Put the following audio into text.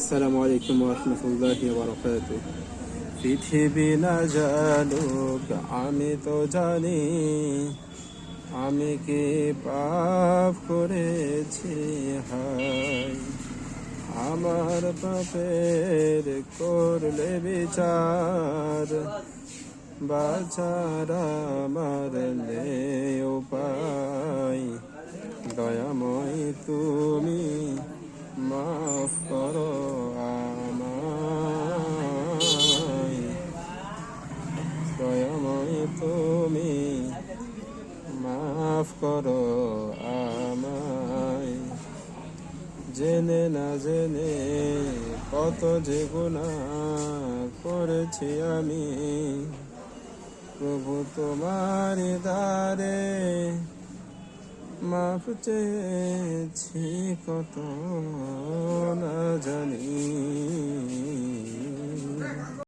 আসসালামু আলাইকুম ওয়া রাহমাতুল্লাহি ওয়া বারাকাতুহু। পৃথিবী না জানুক আমি তো জানি, আমি কি পাপ করেছি হায়। আমার পাপের করলে বিচার, বাঁচার আমার নেই উপায়। দয়াময় তুমি মাফ করো আমায়, দয়াময় তুমি মাফ করো আমায়। জেনে না জেনে কত যে গুনাহ করেছি আমি, প্রভু তোমার দ্বারে মাফ চেয়েছি কত না জানি।